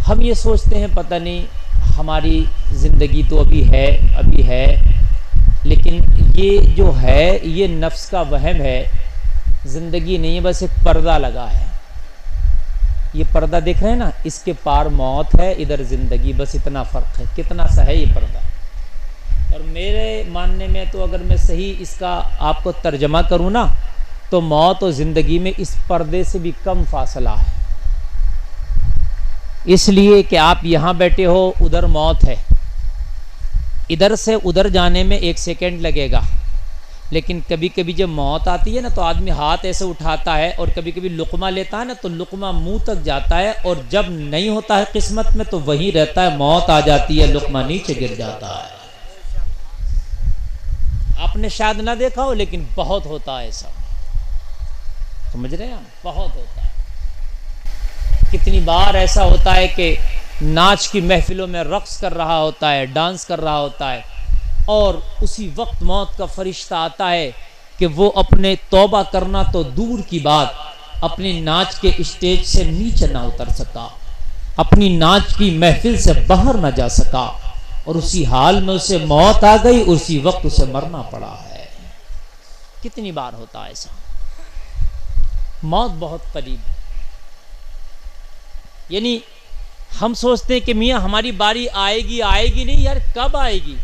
ہم یہ سوچتے ہیں پتہ نہیں ہماری زندگی تو ابھی ہے، لیکن یہ جو ہے یہ نفس کا وہم ہے، زندگی نہیں ہے، بس ایک پردہ لگا ہے۔ یہ پردہ دیکھ رہے ہیں نا، اس کے پار موت ہے، ادھر زندگی، بس اتنا فرق ہے۔ کتنا سا ہے یہ پردہ؟ اور میرے ماننے میں تو اگر میں صحیح اس کا آپ کو ترجمہ کروں نا، تو موت اور زندگی میں اس پردے سے بھی کم فاصلہ ہے۔ اس لیے کہ آپ یہاں بیٹھے ہو، ادھر موت ہے، ادھر سے ادھر جانے میں 1 سیکنڈ لگے گا، لیکن کبھی کبھی جب موت آتی ہے نا تو آدمی ہاتھ ایسے اٹھاتا ہے، اور کبھی کبھی لقمہ لیتا ہے نا تو لقمہ منہ تک جاتا ہے، اور جب نہیں ہوتا ہے قسمت میں تو وہیں رہتا ہے، موت آ جاتی ہے، لقمہ نیچے گر جاتا ہے۔ آپ نے شاید نہ دیکھا ہو، لیکن بہت ہوتا ہے ایسا، سمجھ رہے ہیں آپ؟ بہت ہوتا ہے۔ کتنی بار ایسا ہوتا ہے کہ ناچ کی محفلوں میں رقص کر رہا ہوتا ہے، ڈانس کر رہا ہوتا ہے، اور اسی وقت موت کا فرشتہ آتا ہے کہ وہ اپنے توبہ کرنا تو دور کی بات، اپنی ناچ کے اسٹیج سے نیچے نہ اتر سکا، اپنی ناچ کی محفل سے باہر نہ جا سکا، اور اسی حال میں اسے موت آ گئی، اسی وقت اسے مرنا پڑا ہے۔ کتنی بار ہوتا ہے ایسا؟ موت بہت قریب ہے۔ یعنی ہم سوچتے ہیں کہ میاں ہماری باری آئے گی نہیں، یار کب آئے گی؟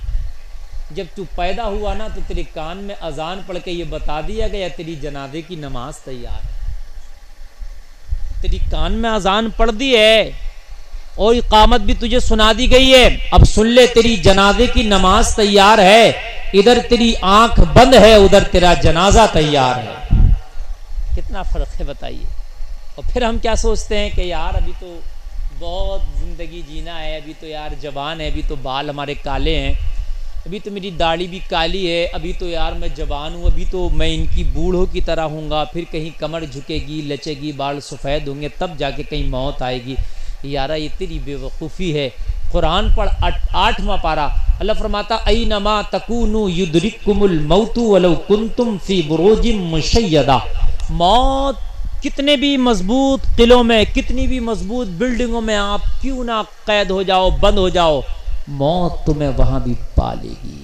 جب تو پیدا ہوا نا تو تیرے کان میں اذان پڑھ کے یہ بتا دیا گیا تیری جنازے کی نماز تیار ہے۔ تیری کان میں اذان پڑھ دی ہے اور اقامت بھی تجھے سنا دی گئی ہے، اب سن لے، تیری جنازے کی نماز تیار ہے، ادھر تیری آنکھ بند ہے، ادھر تیرا جنازہ تیار ہے۔ کتنا فرق ہے بتائیے۔ اور پھر ہم کیا سوچتے ہیں کہ یار ابھی تو بہت زندگی جینا ہے، ابھی تو یار جوان ہے، ابھی تو بال ہمارے کالے ہیں، ابھی تو میری داڑھی بھی کالی ہے، ابھی تو یار میں جوان ہوں، ابھی تو میں ان کی بوڑھوں کی طرح ہوں گا، پھر کہیں کمر جھکے گی، لچے گی، بال سفید ہوں گے، تب جا کے کہیں موت آئے گی۔ یارہ یہ تیری بے وقوفی ہے۔ قرآن پڑھ 8واں پارہ، اللہ فرماتا اینما تکونوا یدرککم الموت ولو کنتم فی بروج مشیدہ۔ موت کتنے بھی مضبوط قلعوں میں، کتنی بھی مضبوط بلڈنگوں میں آپ کیوں نہ قید ہو جاؤ، بند ہو جاؤ، موت تمہیں وہاں بھی پالے گی،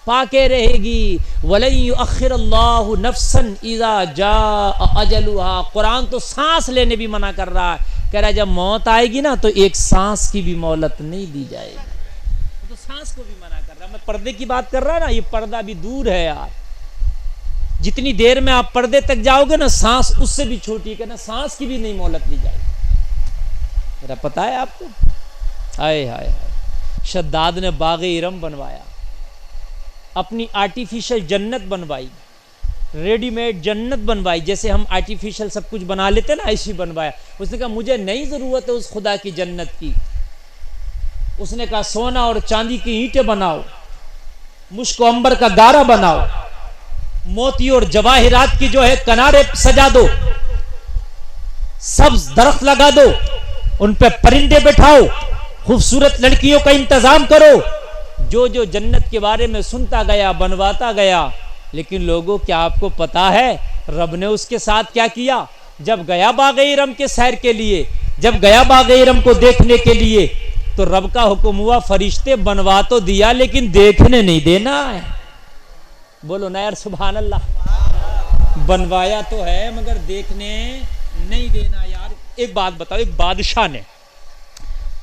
پاکے رہے گی۔ وَلَن يُؤَخِّرَ اللَّهُ نَفْسًا إِذَا جَاءَ أَجَلُهَا۔ قرآن تو سانس لینے بھی منع کر رہا ہے، کہہ رہا ہے جب موت آئے گی نا تو ایک سانس کی بھی مہلت نہیں دی جائے گی، تو سانس کو بھی منع کر رہا ہے۔ میں پردے کی بات کر رہا ہے نا، یہ پردہ بھی دور ہے یار۔ جتنی دیر میں آپ پردے تک جاؤ گے نا، سانس اس سے بھی چھوٹی ہے، نا سانس کی بھی نہیں مہلت لی جائے گی۔ میرا پتہ ہے آپ کو؟ ہائے ہائے ہائے، شداد نے باغ ارم بنوایا، اپنی آرٹیفیشل جنت بنوائی، ریڈی میڈ جنت بنوائی، جیسے ہم آرٹیفیشل سب کچھ بنا لیتے نا، ایسی بنوایا۔ اس نے کہا مجھے نہیں ضرورت ہے اس خدا کی جنت کی۔ اس نے کہا سونا اور چاندی کی اینٹیں بناؤ، مشک و عنبر کا گارا بناؤ، موتی اور جواہرات کی جو ہے کنارے سجا دو، سبز درخت لگا دو، ان پہ پرندے بٹھاؤ، خوبصورت لڑکیوں کا انتظام کرو۔ جو جو جنت کے بارے میں سنتا گیا، بنواتا گیا، لیکن لوگوں کیا آپ کو پتا ہے رب نے اس کے ساتھ کیا کیا؟ جب گیا باغ ارم کے سیر کے لیے، جب گیا باغ ارم کو دیکھنے کے لیے، تو رب کا حکم ہوا فرشتے بنوا تو دیا لیکن دیکھنے نہیں دینا ہے۔ بولو نا یار سبحان اللہ۔ بنوایا تو ہے مگر دیکھنے نہیں دینا یار۔ ایک بات بتاؤ، ایک بادشاہ نے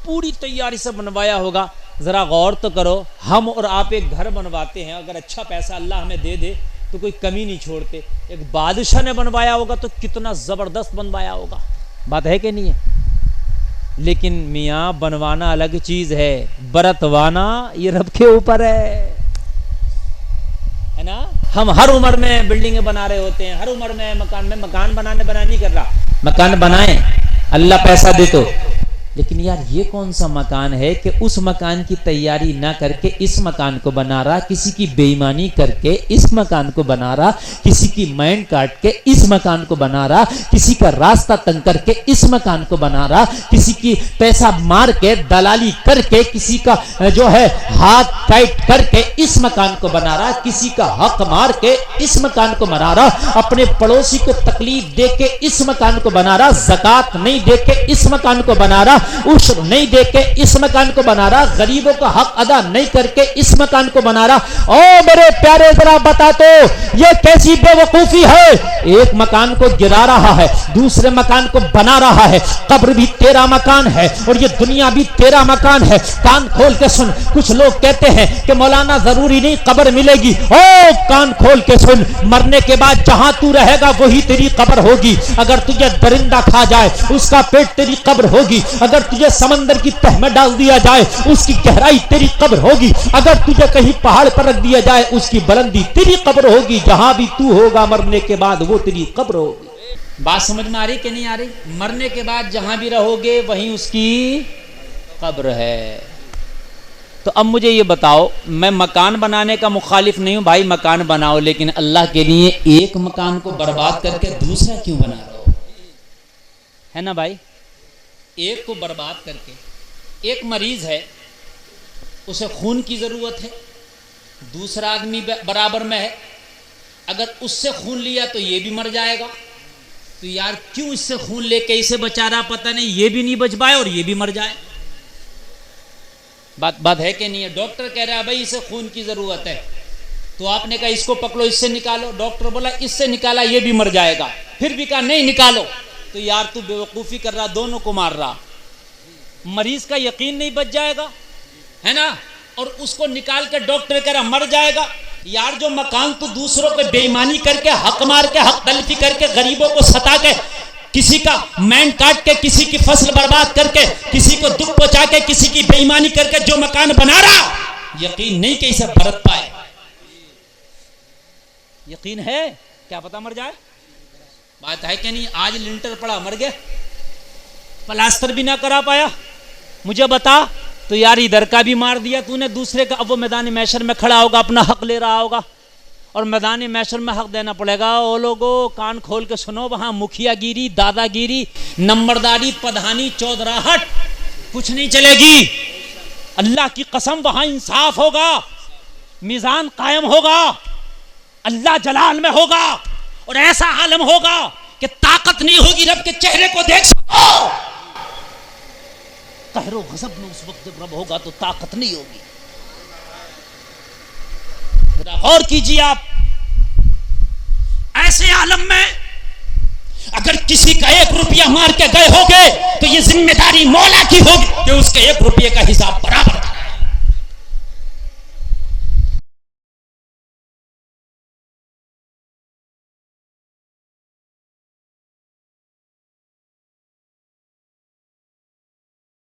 پوری تیاری سے بنوایا ہوگا، ذرا غور تو کرو، ہم اور آپ ایک گھر بنواتے ہیں، اگر اچھا پیسہ اللہ ہمیں دے دے تو کوئی کمی نہیں چھوڑتے، ایک بادشاہ نے بنوایا ہوگا تو کتنا زبردست بنوایا ہوگا، بات ہے کہ نہیں ہے؟ لیکن میاں بنوانا الگ چیز ہے، برتوانا یہ رب کے اوپر ہے نا۔ ہم ہر عمر میں بلڈنگیں بنا رہے ہوتے ہیں، ہر عمر میں مکان بنانے نہیں کر رہا، مکان بنائیں، اللہ پیسہ دے تو لیکن یار یہ کون سا مکان ہے کہ اس مکان کی تیاری نہ کر کے اس مکان کو بنا رہا، کسی کی بے ایمانی کر کے اس مکان کو بنا رہا، کسی کی مین کاٹ کے اس مکان کو بنا رہا، کسی کا راستہ تنگ کر کے اس مکان کو بنا رہا، کسی کی پیسہ مار کے دلالی کر کے کسی کا جو ہے ہاتھ ٹائٹ کر کے اس مکان کو بنا رہا، کسی کا حق مار کے اس مکان کو بنا رہا، اپنے پڑوسی کو تکلیف دے کے اس مکان کو بنا رہا، زکات نہیں دے کے اس مکان کو بنا رہا، عشر نہیں دے کے اس مکان کو بنا رہا، غریبوں کا حق ادا نہیں کر کے اس مکان کو بنا رہا۔ او میرے پیارے ذرا بتا تو یہ کیسی بے وقوفی ہے؟ ایک مکان کو گرا رہا ہے، دوسرے مکان کو بنا رہا ہے۔ قبر بھی تیرا مکان ہے اور یہ دنیا بھی تیرا مکان ہے۔ کان کھول کے سن، کچھ لوگ کہتے ہیں کہ مولانا ضروری نہیں قبر ملے گی۔ او کان کھول کے سن، مرنے کے بعد جہاں تو رہے گا وہی تیری قبر ہوگی۔ اگر تجھے درندہ کھا جائے اس کا پیٹ تیری قبر ہوگی، اگر تجھے سمندر کی تہ میں ڈال دیا جائے اس کی گہرائی تیری قبر ہوگی، اگر تجھے کہیں پہاڑ پر رکھ دیا جائے اس کی بلندی تیری قبر ہوگی۔ جہاں بھی تو ہوگا مرنے کے بعد وہ تیری قبر ہوگی۔ بات سمجھ میں آ رہی کہ نہیں آ رہی؟ مرنے کے بعد جہاں بھی رہو گے وہیں اس کی قبر ہے۔ تو اب مجھے یہ بتاؤ، میں مکان بنانے کا مخالف نہیں ہوں، بھائی مکان بناؤ، لیکن اللہ کے لیے ایک مکان کو برباد کر کے دوسرا کیوں بنا رہے ہو؟ ہے نا بھائی؟ ایک کو برباد کر کے، ایک مریض ہے اسے خون کی ضرورت ہے، دوسرا آدمی برابر میں ہے، اگر اس سے خون لیا تو یہ بھی مر جائے گا، تو یار کیوں اس سے خون لے کے اسے بچا رہا؟ پتہ نہیں یہ بھی نہیں بچ پائے اور یہ بھی مر جائے۔ بات ہے کہ نہیں ہے؟ ڈاکٹر کہہ رہا ہے بھائی اسے خون کی ضرورت ہے، تو آپ نے کہا اس کو پکڑو اس سے نکالو، ڈاکٹر بولا اس سے نکالا یہ بھی مر جائے گا، پھر بھی کہا نہیں نکالو، تو یار تو بے وقوفی کر رہا، دونوں کو مار رہا۔ مریض کا یقین نہیں بچ جائے گا، ہے نا، اور اس کو نکال کے ڈاکٹر کہہ رہا مر جائے گا۔ یار جو مکان تو دوسروں پہ بے ایمانی کر کے، حق مار کے، حق تلفی کر کے، غریبوں کو ستا کے، کسی کا مین کاٹ کے، کسی کی فصل برباد کر کے، کسی کو دکھ پہنچا کے، کسی کی بے ایمانی کر کے جو مکان بنا رہا، یقین نہیں کہ اسے بھرت پائے۔ یقین ہے کیا پتہ مر جائے؟ بات ہے کہ نہیں؟ آج لنٹر پڑا مر گیا، پلاسٹر بھی نہ کرا پایا، مجھے بتا تو یار ادھر کا بھی مار دیا تو نے دوسرے کا، اب وہ میدان محشر میں کھڑا ہوگا اپنا حق لے رہا ہوگا، اور میدان محشر میں حق دینا پڑے گا۔ وہ لوگوں کان کھول کے سنو، وہاں مکھیا گیری، دادا گیری، نمبرداری، پدھانی، چودراہٹ کچھ نہیں چلے گی۔ اللہ کی قسم وہاں انصاف ہوگا، میزان قائم ہوگا، اللہ جلال میں ہوگا، اور ایسا عالم ہوگا کہ طاقت نہیں ہوگی رب کے چہرے کو دیکھ سکو۔ قہر و غضب میں اس وقت جب رب ہوگا تو طاقت نہیں ہوگی۔ غور کیجیے آپ، ایسے عالم میں اگر کسی کا 1 روپیہ مار کے گئے ہوگے تو یہ ذمہ داری مولا کی ہوگی کہ اس کے 1 روپیے کا حساب